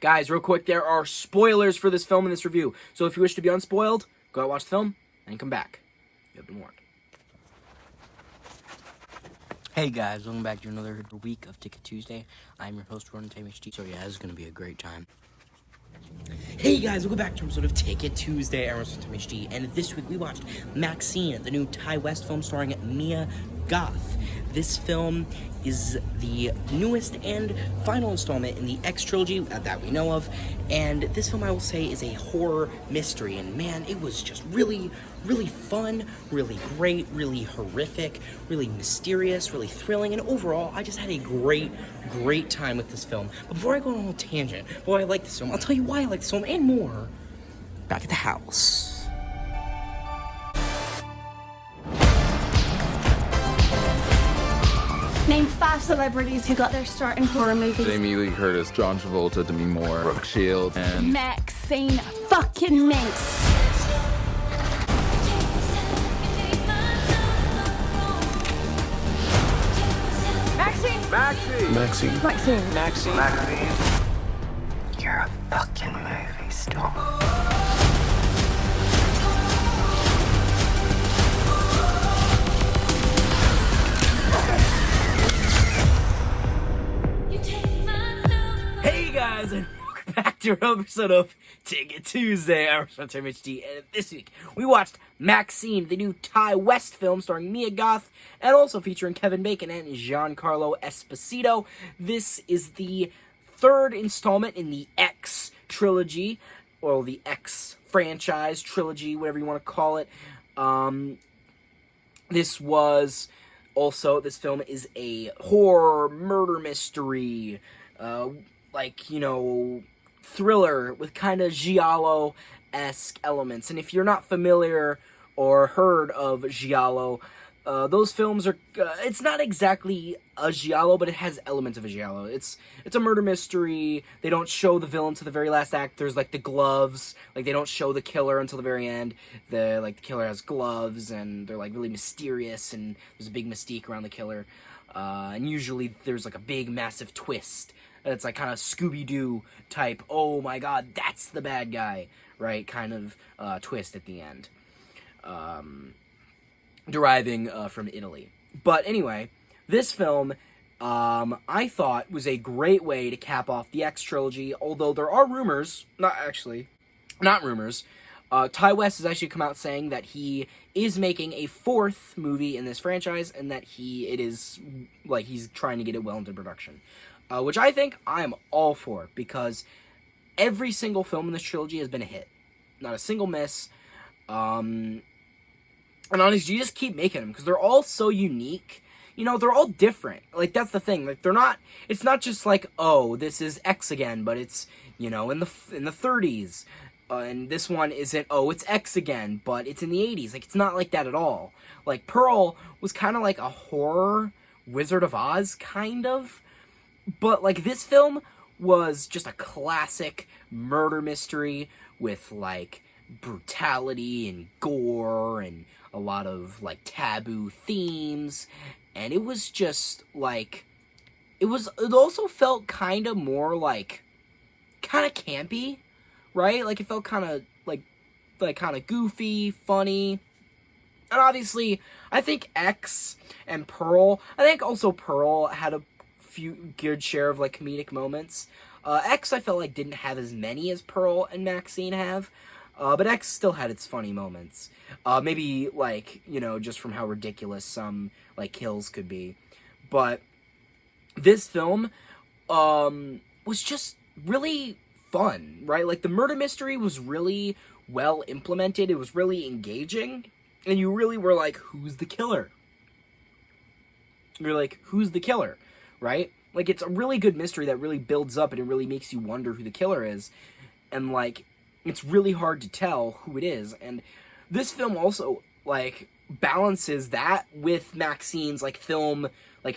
Guys, real quick, there are spoilers for this film in this review. So if you wish to be unspoiled, go out watch the film and come back. You have been warned. Hey guys, welcome back to another week of Ticket Tuesday. I'm your host, Ron HD. So yeah, this is going to be a great time. Hey guys, welcome back to an episode of Ticket Tuesday. I'm HD, and this week we watched Maxxxine, the new Ty West film starring Mia Goth. This film is the newest and final installment in the X trilogy that we know of, and this film, I will say, is a horror mystery, and man, it was just really fun, really great, really horrific, really mysterious, really thrilling, and overall, I just had a great time with this film. But before I go on a little tangent, why I like this film, I'll tell you why I like this film and more back at the house. Name 5 celebrities who got their start in horror movies. Jamie Lee Curtis, John Travolta, Demi Moore, Brooke Shields, and Maxxxine fucking Minx. Maxxxine. You're a fucking movie star. Hey guys, and welcome back to another episode of Ticket Tuesday. I'm HD, and this week we watched Maxxxine, the new Ty West film starring Mia Goth and also featuring Kevin Bacon and Giancarlo Esposito. This is the third installment in the X trilogy, or the X franchise trilogy, whatever you want to call it. This film is a horror murder mystery, thriller with kind of giallo-esque elements. And if you're not familiar or heard of giallo, those films are, it's not exactly a giallo, but it has elements of a giallo. It's a murder mystery. They don't show the villain to the very last act. There's, the gloves. They don't show the killer until the very end. The killer has gloves, and they're, really mysterious, and there's a big mystique around the killer. And usually there's, a big, massive twist. It's, kind of Scooby-Doo type, oh my god, that's the bad guy, right, kind of twist at the end. Deriving from Italy. But anyway, this film, I thought was a great way to cap off the X trilogy, although there are rumors, not rumors, Ty West has actually come out saying that he is making a fourth movie in this franchise, and that he's trying to get it well into production. Which I think I am all for, because every single film in this trilogy has been a hit. Not a single miss. And honestly, you just keep making them, because they're all so unique. They're all different. That's the thing. It's not just oh, this is X again, but it's, in the 30s. And this one isn't, oh, it's X again, but it's in the 80s. It's not like that at all. Pearl was kind of like a horror Wizard of Oz, kind of. But, this film was just a classic murder mystery with, brutality and gore and a lot of, taboo themes. And it was just, it also felt kind of more, kind of campy, right? It felt kind of, kind of goofy, funny. And obviously, I think X and Pearl, I think also Pearl had a few good share of comedic moments. X I felt didn't have as many as Pearl and Maxxxine have, but X still had its funny moments. Maybe just from how ridiculous some kills could be. But this film was just really fun, right? The murder mystery was really well implemented. It was really engaging, and you really were who's the killer? You're who's the killer? Right? It's a really good mystery that really builds up, and it really makes you wonder who the killer is. And, it's really hard to tell who it is. And this film also, balances that with Maxxine's,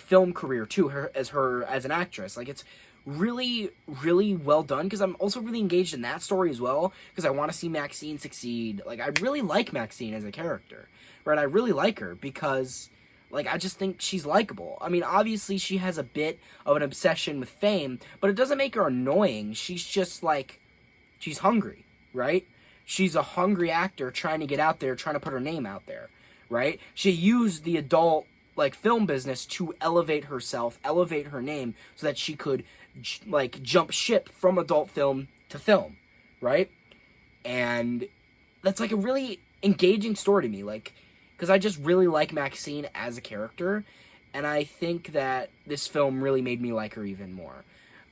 film career, too, as an actress. It's really well done, because I'm also really engaged in that story as well, because I want to see Maxxxine succeed. I really like Maxxxine as a character, right? I really like her, because Like, I just think she's likable. I mean, obviously she has a bit of an obsession with fame, but it doesn't make her annoying. She's just, like, she's hungry, right? She's a hungry actor trying to get out there, trying to put her name out there, right? She used the adult, like, film business to elevate herself, elevate her name, so that she could, like, jump ship from adult film to film, right? And that's, like, a really engaging story to me, like, because I just really like Maxxxine as a character, and I think that this film really made me like her even more.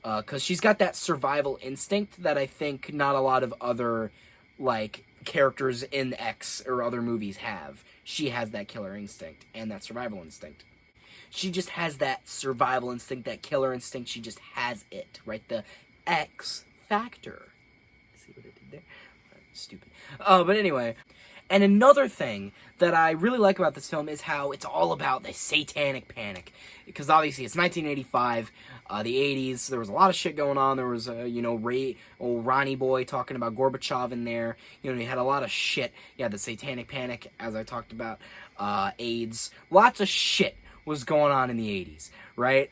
Because she's got that survival instinct that I think not a lot of other, like, characters in X or other movies have. She has that killer instinct and that survival instinct. She just has that survival instinct, that killer instinct. She just has it, right? The X factor. See what I did there? Stupid. But anyway. And another thing that I really like about this film is how it's all about the satanic panic. Because obviously it's 1985, the 80s, there was a lot of shit going on. There was, old Ronnie Boy talking about Gorbachev in there. You know, you had a lot of shit. Yeah, the satanic panic, as I talked about, AIDS. Lots of shit was going on in the 80s, right?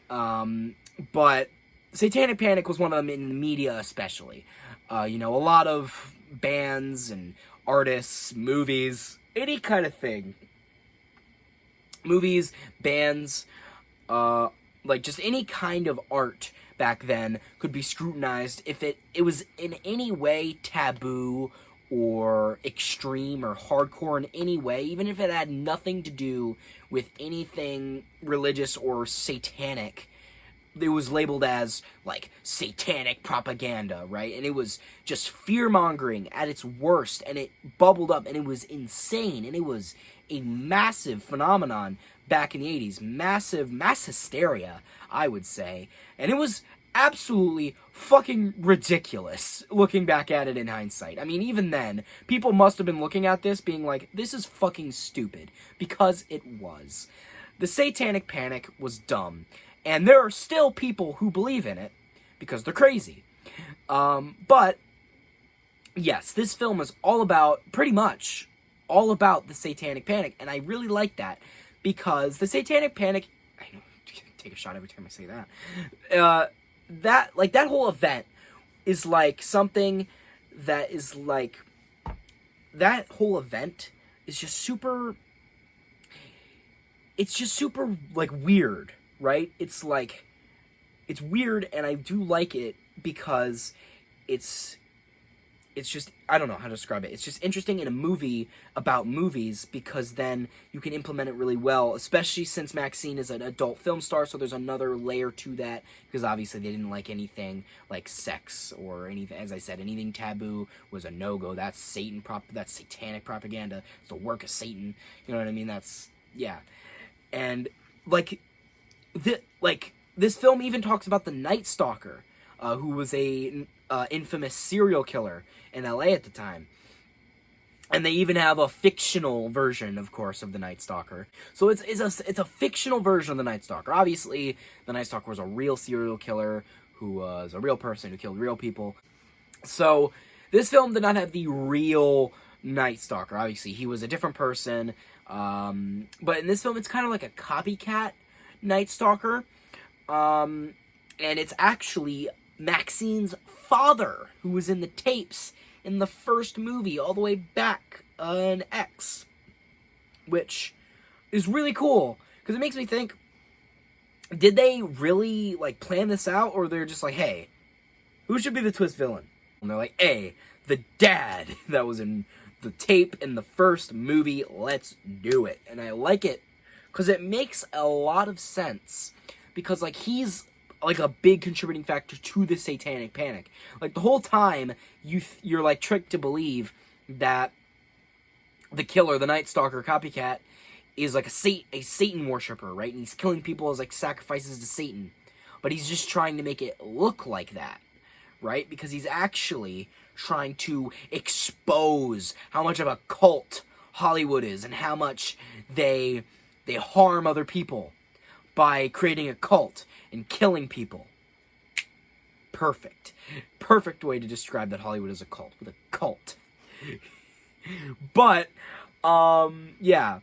But satanic panic was one of them in the media especially. A lot of bands and artists, movies, any kind of thing. Movies, bands, like just any kind of art back then could be scrutinized if it was in any way taboo or extreme or hardcore in any way, even if it had nothing to do with anything religious or satanic. It was labeled as, like, satanic propaganda, right? And it was just fear-mongering at its worst, and it bubbled up, and it was insane, and it was a massive phenomenon back in the 80s. Mass hysteria, I would say. And it was absolutely fucking ridiculous, looking back at it in hindsight. I mean, even then, people must have been looking at this being like, this is fucking stupid, because it was. The satanic panic was dumb. And there are still people who believe in it because they're crazy. But, yes, this film is pretty much all about the satanic panic. And I really like that because the satanic panic, I know, take a shot every time I say that. That whole event is like something that is like, that whole event is just super, it's just super, like, weird. Right? It's like, it's weird, and I do like it because it's just, I don't know how to describe it. It's just interesting in a movie about movies because then you can implement it really well, especially since Maxxxine is an adult film star, so there's another layer to that because obviously they didn't like anything like sex or anything, as I said, anything taboo was a no-go. That's that's satanic propaganda. It's the work of Satan. You know what I mean? That's, yeah. And, like, this film even talks about the Night Stalker, who was a infamous serial killer in LA at the time. And they even have a fictional version, of course, of the Night Stalker. So it's a fictional version of the Night Stalker. Obviously, the Night Stalker was a real serial killer who was a real person who killed real people. So this film did not have the real Night Stalker. Obviously, he was a different person. But in this film, it's kind of like a copycat Night Stalker, and it's actually Maxxine's father, who was in the tapes in the first movie, all the way back in X, which is really cool, because it makes me think, did they really, like, plan this out, or they're just like, hey, who should be the twist villain? And they're like, hey, the dad that was in the tape in the first movie, let's do it. And I like it, because it makes a lot of sense. Because, like, he's, like, a big contributing factor to the satanic panic. Like, the whole time, you're, like, tricked to believe that the killer, the Night Stalker copycat, is, like, a Satan worshiper, right? And he's killing people as, like, sacrifices to Satan. But he's just trying to make it look like that, right? Because he's actually trying to expose how much of a cult Hollywood is and how much they harm other people by creating a cult and killing people. Perfect. Perfect way to describe that Hollywood is a cult, with a cult. But, yeah.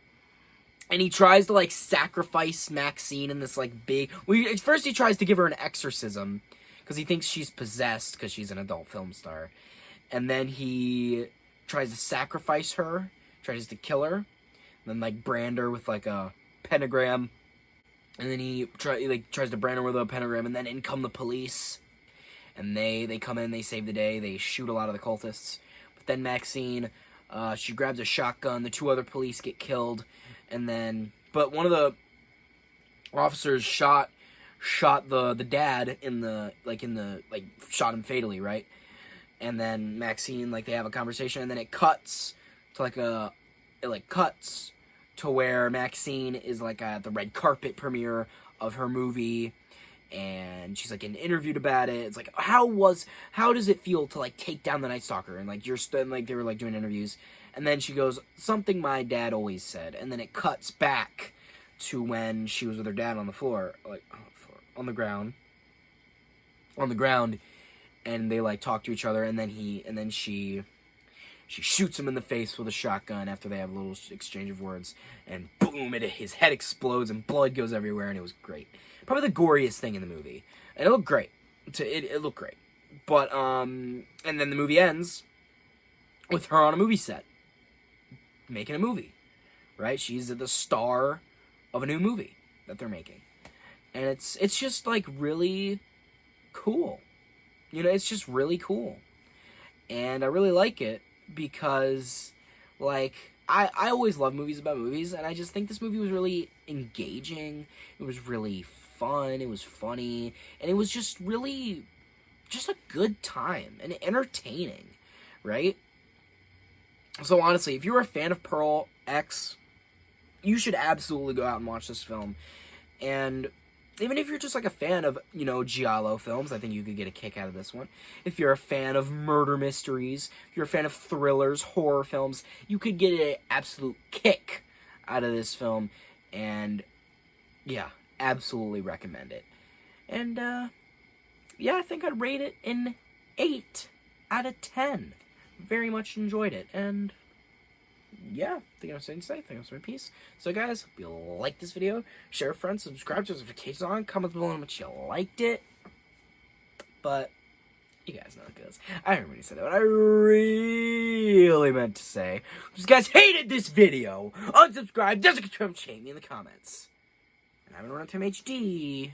And he tries to, like, sacrifice Maxxine in this, like, big... Well, at first he tries to give her an exorcism, because he thinks she's possessed, because she's an adult film star. And then he tries to sacrifice her, tries to kill her, and then, like, brand her with, like, a pentagram. And then he tries to brand her with a pentagram, and then in come the police. And they come in, they save the day, they shoot a lot of the cultists. But then Maxxine, she grabs a shotgun, the 2 other police get killed, and then... But one of the officers shot the dad shot him fatally, right? And then Maxxine, like, they have a conversation, and then it cuts to, cuts to where Maxxine is, like, at the red carpet premiere of her movie, and she's, like, getting interviewed about it. It's like, how does it feel to, like, take down the Night Stalker? And, like, they were, like, doing interviews. And then she goes, something my dad always said. And then it cuts back to when she was with her dad on the floor, on the ground. And they, like, talk to each other, and then she shoots him in the face with a shotgun after they have a little exchange of words, and boom, his head explodes and blood goes everywhere, and it was great. Probably the goriest thing in the movie. And it looked great. It looked great. But, and then the movie ends with her on a movie set, making a movie, right? She's the star of a new movie that they're making. And it's just, like, really cool. You know, it's just really cool. And I really like it because, like, I always love movies about movies, and I just think this movie was really engaging. It was really fun. It was funny. And it was just really just a good time and entertaining, right? So honestly, if you're a fan of Pearl X, you should absolutely go out and watch this film. And even if you're just, like, a fan of, you know, giallo films, I think you could get a kick out of this one. If you're a fan of murder mysteries, if you're a fan of thrillers, horror films, you could get an absolute kick out of this film. And, yeah, absolutely recommend it. And, yeah, I think I'd rate it an 8 out of 10. Very much enjoyed it. And, yeah, I think I'm saying to say. I think I'm saying peace. So, guys, hope you like this video. Share with friends, subscribe, turn notifications on, comment below how much you liked it. But you guys know how it goes. I already said what I really meant to say. If you guys hated this video, unsubscribe, doesn't come shame me in the comments. And I've been running Time HD.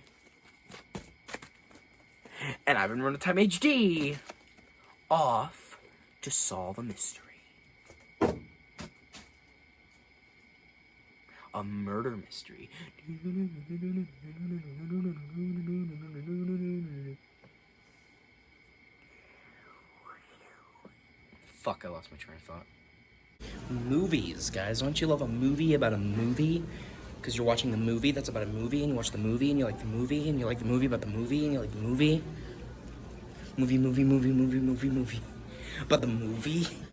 And I've been running Time HD off to solve a mystery. A murder mystery. Fuck, I lost my train of thought. Movies, guys. Don't you love a movie about a movie? Because you're watching the movie that's about a movie, and you watch the movie, and you like the movie, and you like the movie about the movie, and you like the movie. Movie. But the movie.